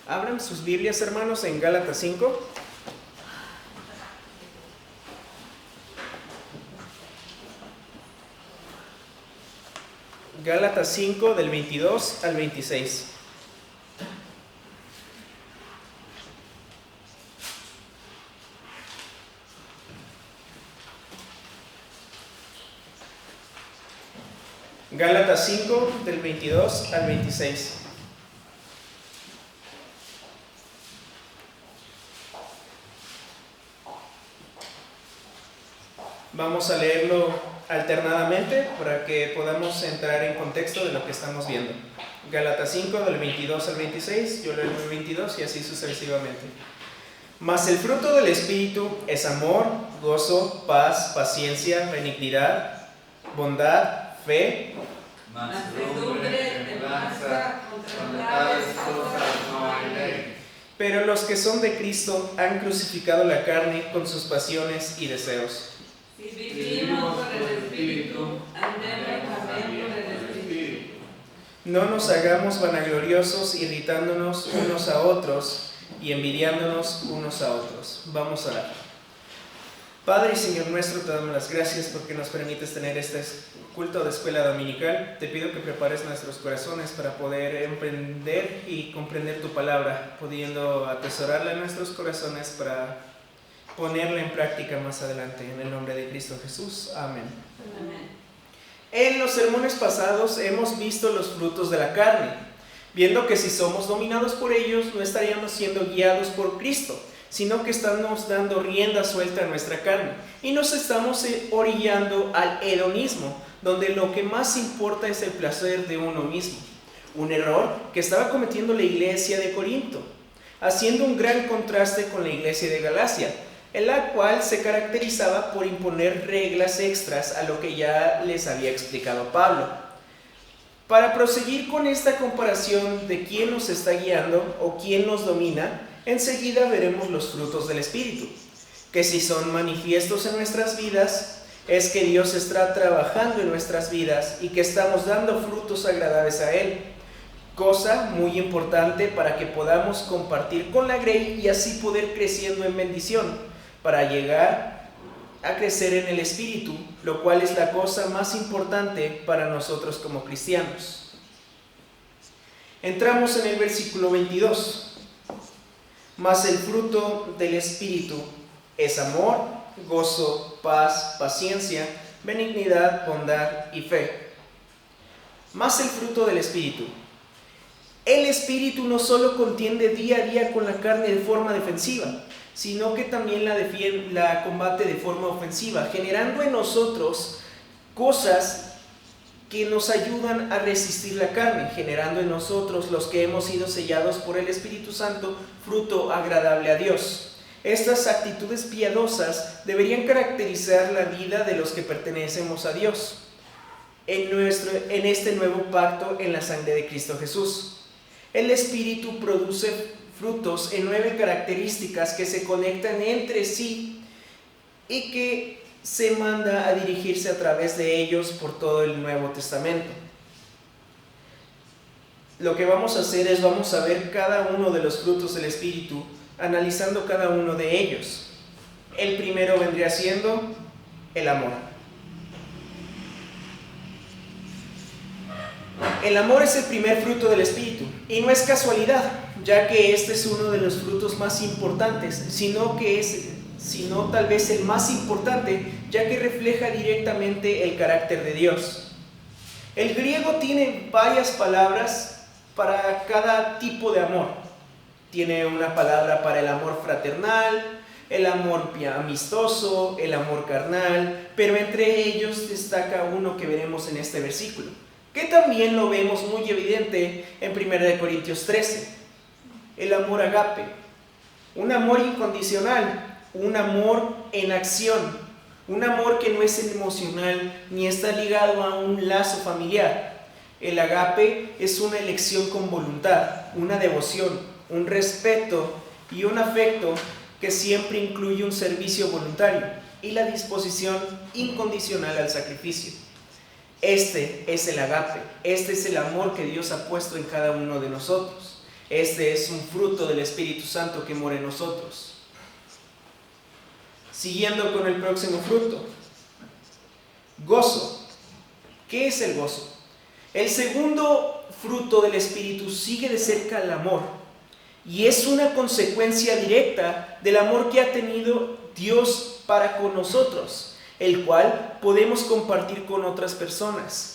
Abran sus Biblias, hermanos, en Gálatas 5. Gálatas 5 del 22 al 26. Gálatas 5 del 22 al 26. Vamos a leerlo alternadamente para que podamos entrar en contexto de lo que estamos viendo. Gálatas 5 del 22 al 26, yo leo el 22 y así sucesivamente. Mas el fruto del Espíritu es amor, gozo, paz, paciencia, benignidad, bondad, fe, mansedumbre, templanza. Contra tales cosas no hay ley. Pero los que son de Cristo han crucificado la carne con sus pasiones y deseos. Si vivimos por el Espíritu, andemos también por el Espíritu. No nos hagamos vanagloriosos, irritándonos unos a otros y envidiándonos unos a otros. Vamos a orar. Padre y Señor nuestro, te damos las gracias porque nos permites tener este culto de escuela dominical. Te pido que prepares nuestros corazones para poder emprender y comprender tu palabra, pudiendo atesorarla en nuestros corazones para ponerla en práctica más adelante. En el nombre de Cristo Jesús. Amén. Amén. En los sermones pasados hemos visto los frutos de la carne, viendo que si somos dominados por ellos no estaríamos siendo guiados por Cristo, sino que estamos dando rienda suelta a nuestra carne y nos estamos orillando al hedonismo, donde lo que más importa es el placer de uno mismo. Un error que estaba cometiendo la iglesia de Corinto, haciendo un gran contraste con la iglesia de Galacia, en la cual se caracterizaba por imponer reglas extras a lo que ya les había explicado Pablo. Para proseguir con esta comparación de quién nos está guiando o quién nos domina, enseguida veremos los frutos del Espíritu, que si son manifiestos en nuestras vidas, es que Dios está trabajando en nuestras vidas y que estamos dando frutos agradables a Él. Cosa muy importante para que podamos compartir con la Grey y así poder creciendo en bendición, para llegar a crecer en el Espíritu, lo cual es la cosa más importante para nosotros como cristianos. Entramos en el versículo 22. Mas el fruto del Espíritu es amor, gozo, paz, paciencia, benignidad, bondad y fe. Mas el fruto del Espíritu. El Espíritu no solo contiende día a día con la carne de forma defensiva, sino que también la combate de forma ofensiva, generando en nosotros cosas que nos ayudan a resistir la carne, generando en nosotros, los que hemos sido sellados por el Espíritu Santo, fruto agradable a Dios. Estas actitudes piadosas deberían caracterizar la vida de los que pertenecemos a Dios en este nuevo pacto en la sangre de Cristo Jesús. El Espíritu produce frutos en 9 características que se conectan entre sí y que se manda a dirigirse a través de ellos por todo el Nuevo Testamento. Lo que vamos a hacer es vamos a ver cada uno de los frutos del Espíritu, analizando cada uno de ellos. El primero vendría siendo el amor. El amor es el primer fruto del Espíritu y no es casualidad, ya que este es uno de los frutos más importantes, sino tal vez el más importante, ya que refleja directamente el carácter de Dios. El griego tiene varias palabras para cada tipo de amor. Tiene una palabra para el amor fraternal, el amor amistoso, el amor carnal, pero entre ellos destaca uno que veremos en este versículo, que también lo vemos muy evidente en 1 Corintios 13, el amor agape, un amor incondicional, un amor en acción, un amor que no es emocional ni está ligado a un lazo familiar. El agape es una elección con voluntad, una devoción, un respeto y un afecto que siempre incluye un servicio voluntario y la disposición incondicional al sacrificio. Este es el agape, este es el amor que Dios ha puesto en cada uno de nosotros. Este es un fruto del Espíritu Santo que mora en nosotros. Siguiendo con el próximo fruto. Gozo. ¿Qué es el gozo? El segundo fruto del Espíritu sigue de cerca el amor y es una consecuencia directa del amor que ha tenido Dios para con nosotros, el cual podemos compartir con otras personas.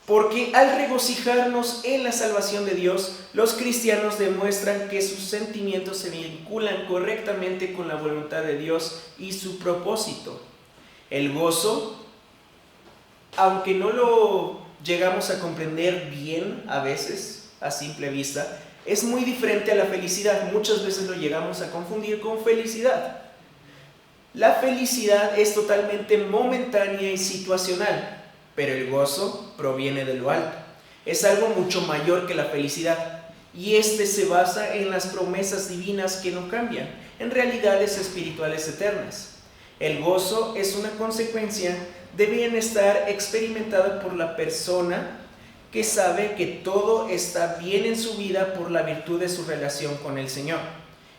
Porque al regocijarnos en la salvación de Dios, los cristianos demuestran que sus sentimientos se vinculan correctamente con la voluntad de Dios y su propósito. El gozo, aunque no lo llegamos a comprender bien a veces, a simple vista, es muy diferente a la felicidad. Muchas veces lo llegamos a confundir con felicidad. La felicidad es totalmente momentánea y situacional, pero el gozo proviene de lo alto. Es algo mucho mayor que la felicidad, y este se basa en las promesas divinas que no cambian, en realidades espirituales eternas. El gozo es una consecuencia de bienestar experimentada por la persona que sabe que todo está bien en su vida por la virtud de su relación con el Señor.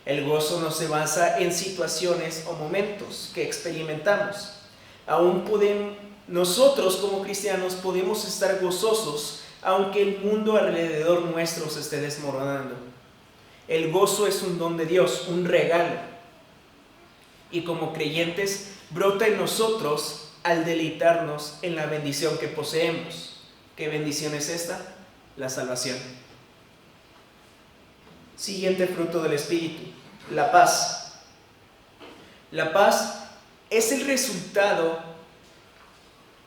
El gozo no se basa en situaciones o momentos que experimentamos. Nosotros como cristianos podemos estar gozosos aunque el mundo alrededor nuestro se esté desmoronando. El gozo es un don de Dios, un regalo. Y como creyentes brota en nosotros al deleitarnos en la bendición que poseemos. ¿Qué bendición es esta? La salvación. Siguiente fruto del Espíritu, la paz. La paz es el resultado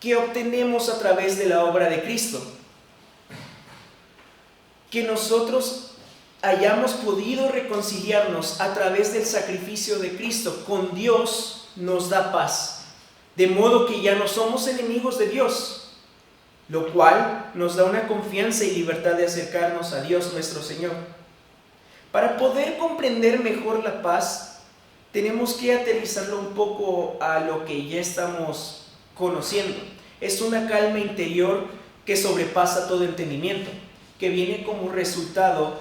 que obtenemos a través de la obra de Cristo. Que nosotros hayamos podido reconciliarnos a través del sacrificio de Cristo con Dios nos da paz, de modo que ya no somos enemigos de Dios, lo cual nos da una confianza y libertad de acercarnos a Dios nuestro Señor. Para poder comprender mejor la paz, tenemos que aterrizarlo un poco a lo que ya estamos conociendo. Es una calma interior que sobrepasa todo entendimiento, que viene como resultado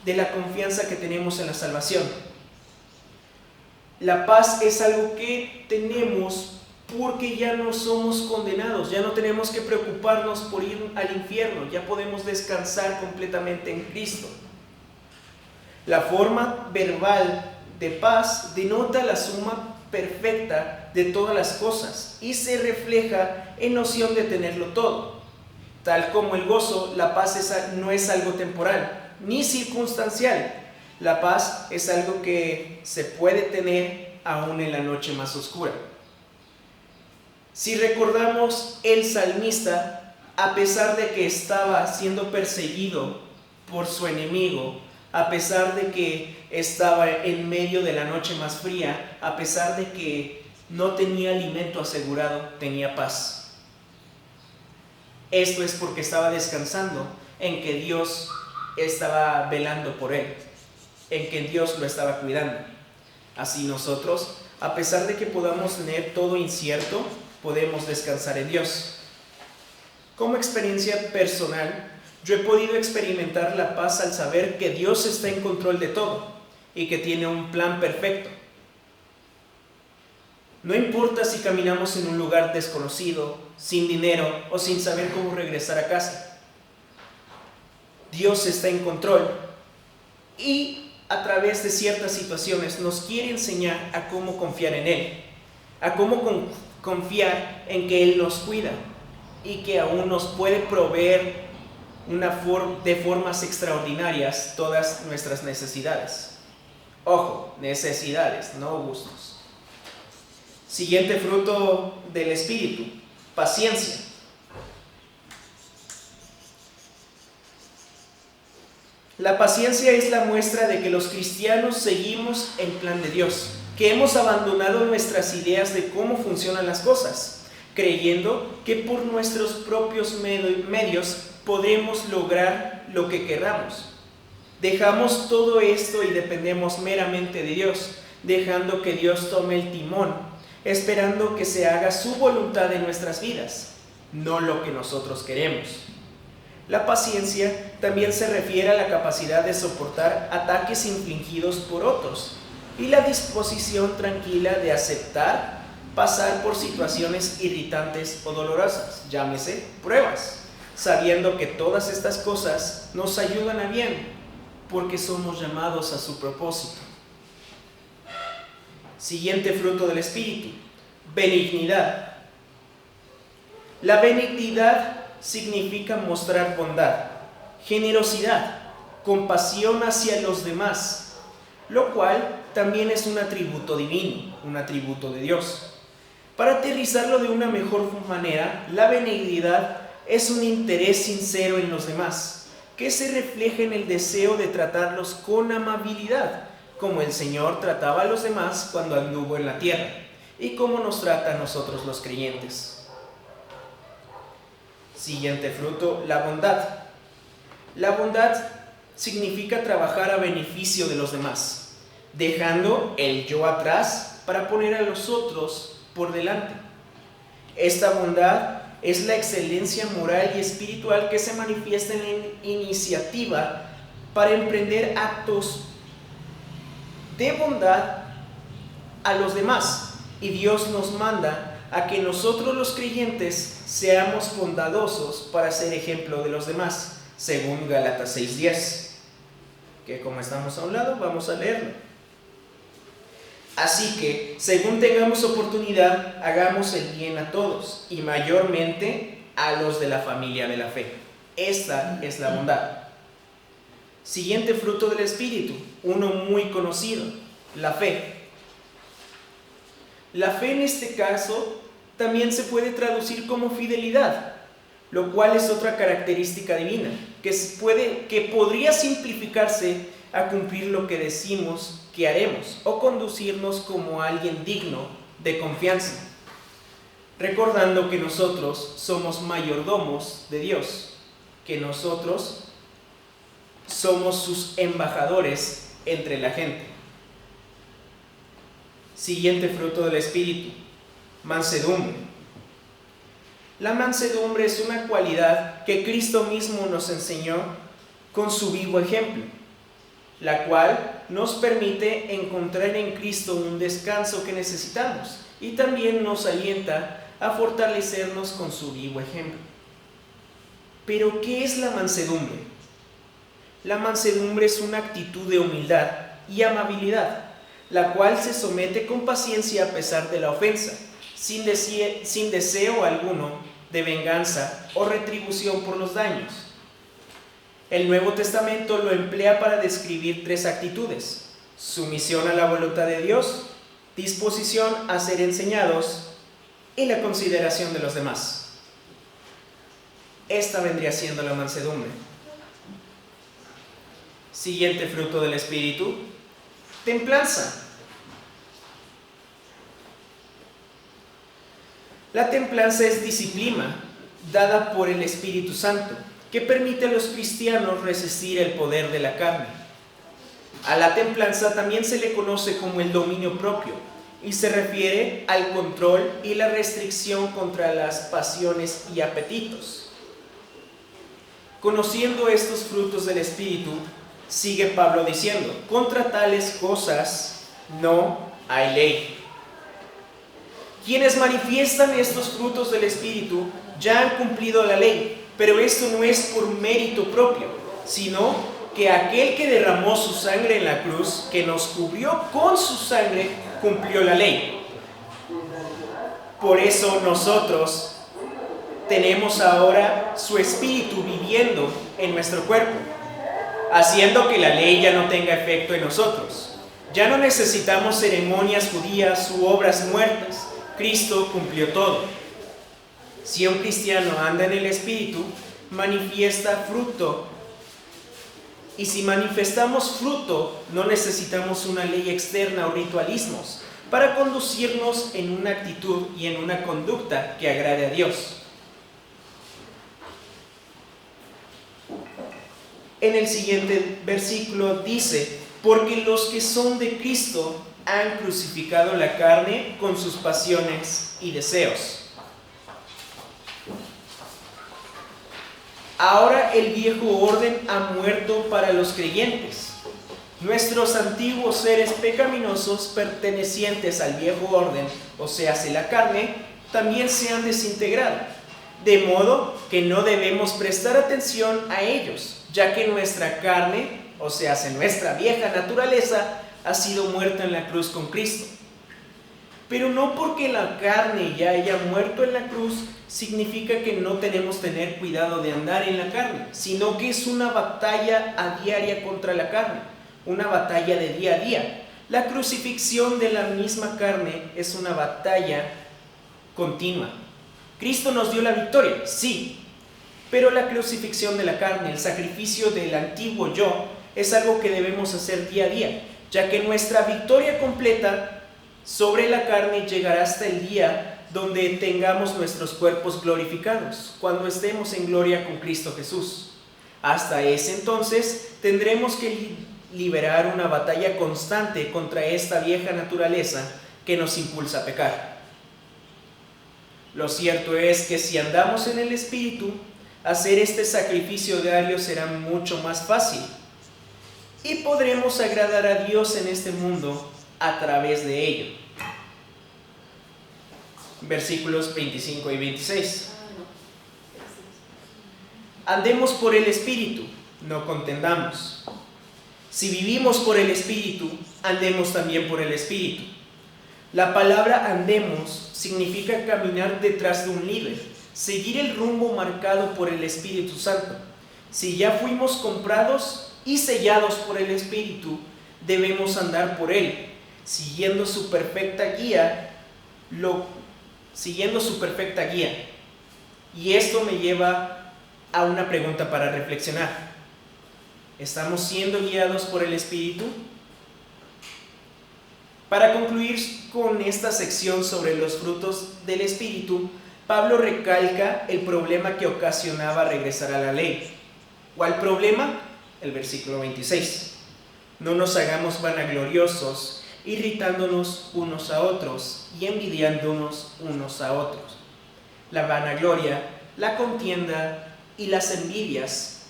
de la confianza que tenemos en la salvación. La paz es algo que tenemos porque ya no somos condenados, ya no tenemos que preocuparnos por ir al infierno, ya podemos descansar completamente en Cristo. La forma verbal de paz denota la suma perfecta de todas las cosas y se refleja en noción de tenerlo todo. Tal como el gozo, la paz no es algo temporal ni circunstancial. La paz es algo que se puede tener aún en la noche más oscura. Si recordamos, el salmista, a pesar de que estaba siendo perseguido por su enemigo, a pesar de que estaba en medio de la noche más fría, a pesar de que no tenía alimento asegurado, tenía paz. Esto es porque estaba descansando en que Dios estaba velando por él, en que Dios lo estaba cuidando. Así nosotros, a pesar de que podamos tener todo incierto, podemos descansar en Dios. Como experiencia personal, yo he podido experimentar la paz al saber que Dios está en control de todo y que tiene un plan perfecto. No importa si caminamos en un lugar desconocido, sin dinero o sin saber cómo regresar a casa. Dios está en control y a través de ciertas situaciones nos quiere enseñar a cómo confiar en Él, a cómo confiar en que Él nos cuida y que aún nos puede proveer de formas extraordinarias todas nuestras necesidades. Ojo, necesidades, no gustos. Siguiente fruto del Espíritu, paciencia. La paciencia es la muestra de que los cristianos seguimos el plan de Dios, que hemos abandonado nuestras ideas de cómo funcionan las cosas, creyendo que por nuestros propios medios podremos lograr lo que queramos. Dejamos todo esto y dependemos meramente de Dios, dejando que Dios tome el timón, esperando que se haga su voluntad en nuestras vidas, no lo que nosotros queremos. La paciencia también se refiere a la capacidad de soportar ataques infligidos por otros y la disposición tranquila de aceptar pasar por situaciones irritantes o dolorosas, llámese pruebas, sabiendo que todas estas cosas nos ayudan a bien, porque somos llamados a su propósito. Siguiente fruto del Espíritu, benignidad. La benignidad significa mostrar bondad, generosidad, compasión hacia los demás, lo cual también es un atributo divino, un atributo de Dios. Para aterrizarlo de una mejor manera, la benignidad es un interés sincero en los demás, que se refleja en el deseo de tratarlos con amabilidad, como el Señor trataba a los demás cuando anduvo en la tierra, y como nos trata a nosotros los creyentes. Siguiente fruto, la bondad. La bondad significa trabajar a beneficio de los demás, dejando el yo atrás para poner a los otros por delante. Esta bondad es la excelencia moral y espiritual que se manifiesta en la iniciativa para emprender actos de bondad a los demás, y Dios nos manda a que nosotros los creyentes seamos bondadosos para ser ejemplo de los demás, según Gálatas 6:10, que como estamos a un lado, vamos a leerlo. Así que, según tengamos oportunidad, hagamos el bien a todos, y mayormente a los de la familia de la fe. Esta es la bondad. Siguiente fruto del Espíritu, uno muy conocido, la fe. La fe en este caso también se puede traducir como fidelidad, lo cual es otra característica divina, que podría simplificarse a cumplir lo que decimos que haremos o conducirnos como alguien digno de confianza, recordando que nosotros somos mayordomos de Dios, que nosotros somos sus embajadores entre la gente. Siguiente fruto del Espíritu, mansedumbre. La mansedumbre es una cualidad que Cristo mismo nos enseñó con su vivo ejemplo, la cual nos permite encontrar en Cristo un descanso que necesitamos y también nos alienta a fortalecernos con su vivo ejemplo. Pero, ¿qué es la mansedumbre? La mansedumbre es una actitud de humildad y amabilidad, la cual se somete con paciencia a pesar de la ofensa, sin deseo alguno de venganza o retribución por los daños. El Nuevo Testamento lo emplea para describir tres actitudes: sumisión a la voluntad de Dios, disposición a ser enseñados y la consideración de los demás. Esta vendría siendo la mansedumbre. Siguiente fruto del Espíritu, templanza. La templanza es disciplina dada por el Espíritu Santo, que permite a los cristianos resistir el poder de la carne. A la templanza también se le conoce como el dominio propio, y se refiere al control y la restricción contra las pasiones y apetitos. Conociendo estos frutos del Espíritu, sigue Pablo diciendo: contra tales cosas no hay ley. Quienes manifiestan estos frutos del Espíritu ya han cumplido la ley, pero esto no es por mérito propio, sino que aquel que derramó su sangre en la cruz, que nos cubrió con su sangre, cumplió la ley. Por eso nosotros tenemos ahora su Espíritu viviendo en nuestro cuerpo, haciendo que la ley ya no tenga efecto en nosotros. Ya no necesitamos ceremonias judías u obras muertas. Cristo cumplió todo. Si un cristiano anda en el Espíritu, manifiesta fruto. Y si manifestamos fruto, no necesitamos una ley externa o ritualismos para conducirnos en una actitud y en una conducta que agrade a Dios. En el siguiente versículo dice: porque los que son de Cristo han crucificado la carne con sus pasiones y deseos. Ahora el viejo orden ha muerto para los creyentes. Nuestros antiguos seres pecaminosos pertenecientes al viejo orden, o sea, la carne, también se han desintegrado, de modo que no debemos prestar atención a ellos, ya que nuestra carne, o sea, nuestra vieja naturaleza, ha sido muerta en la cruz con Cristo. Pero no porque la carne ya haya muerto en la cruz, significa que no tenemos que tener cuidado de andar en la carne, sino que es una batalla a diaria contra la carne, una batalla de día a día. La crucifixión de la misma carne es una batalla continua. Cristo nos dio la victoria, sí, pero la crucifixión de la carne, el sacrificio del antiguo yo, es algo que debemos hacer día a día, ya que nuestra victoria completa sobre la carne llegará hasta el día donde tengamos nuestros cuerpos glorificados, cuando estemos en gloria con Cristo Jesús. Hasta ese entonces tendremos que liberar una batalla constante contra esta vieja naturaleza que nos impulsa a pecar. Lo cierto es que si andamos en el Espíritu, hacer este sacrificio diario será mucho más fácil y podremos agradar a Dios en este mundo a través de ello. Versículos 25 y 26. Andemos por el Espíritu, no contendamos. Si vivimos por el Espíritu, andemos también por el Espíritu. La palabra andemos significa caminar detrás de un líder, seguir el rumbo marcado por el Espíritu Santo. Si ya fuimos comprados y sellados por el Espíritu, debemos andar por Él, siguiendo su perfecta guía, Y esto me lleva a una pregunta para reflexionar. ¿Estamos siendo guiados por el Espíritu? Para concluir con esta sección sobre los frutos del Espíritu, Pablo recalca el problema que ocasionaba regresar a la ley. ¿Cuál problema? El versículo 26. No nos hagamos vanagloriosos, irritándonos unos a otros y envidiándonos unos a otros. La vanagloria, la contienda y las envidias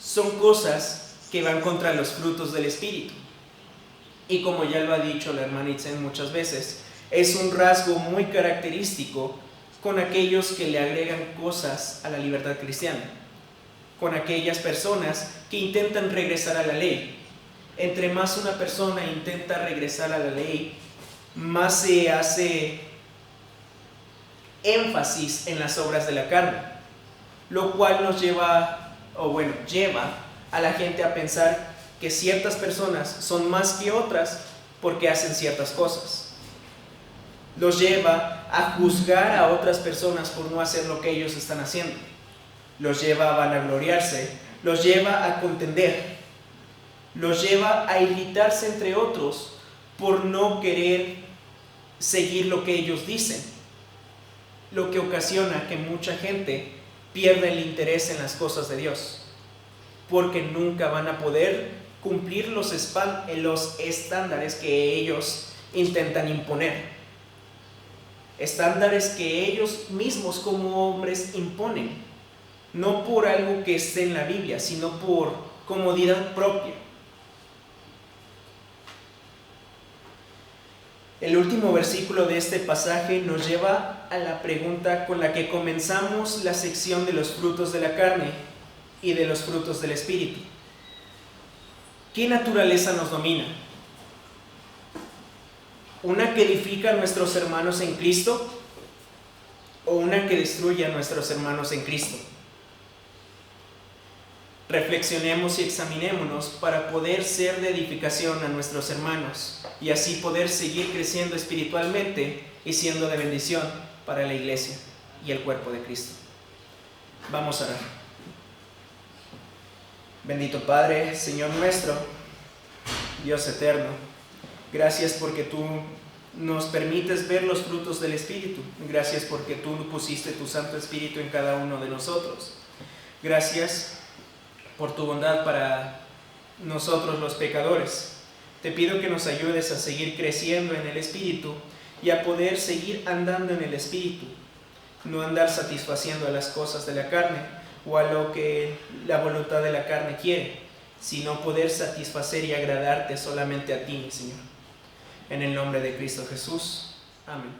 son cosas que van contra los frutos del Espíritu. Y como ya lo ha dicho la hermana Itzen muchas veces, es un rasgo muy característico con aquellos que le agregan cosas a la libertad cristiana, con aquellas personas que intentan regresar a la ley. Entre más una persona intenta regresar a la ley, más se hace énfasis en las obras de la carne, lo cual nos lleva a la gente a pensar que ciertas personas son más que otras porque hacen ciertas cosas. Los lleva a juzgar a otras personas por no hacer lo que ellos están haciendo. Los lleva a vanagloriarse, los lleva a contender, los lleva a irritarse entre otros por no querer seguir lo que ellos dicen, lo que ocasiona que mucha gente pierda el interés en las cosas de Dios, porque nunca van a poder cumplir los estándares que ellos intentan imponer, estándares que ellos mismos como hombres imponen, no por algo que esté en la Biblia, sino por comodidad propia. El último versículo de este pasaje nos lleva a la pregunta con la que comenzamos la sección de los frutos de la carne y de los frutos del Espíritu. ¿Qué naturaleza nos domina? ¿Una que edifica a nuestros hermanos en Cristo o una que destruye a nuestros hermanos en Cristo? Reflexionemos y examinémonos para poder ser de edificación a nuestros hermanos y así poder seguir creciendo espiritualmente y siendo de bendición para la iglesia y el cuerpo de Cristo. Vamos a orar. Bendito Padre, Señor nuestro, Dios eterno, gracias porque tú nos permites ver los frutos del Espíritu. Gracias porque tú pusiste tu Santo Espíritu en cada uno de nosotros. Gracias por tu bondad para nosotros los pecadores. Te pido que nos ayudes a seguir creciendo en el Espíritu y a poder seguir andando en el Espíritu, no andar satisfaciendo a las cosas de la carne, o a lo que la voluntad de la carne quiere, sino poder satisfacer y agradarte solamente a ti, mi Señor. En el nombre de Cristo Jesús. Amén.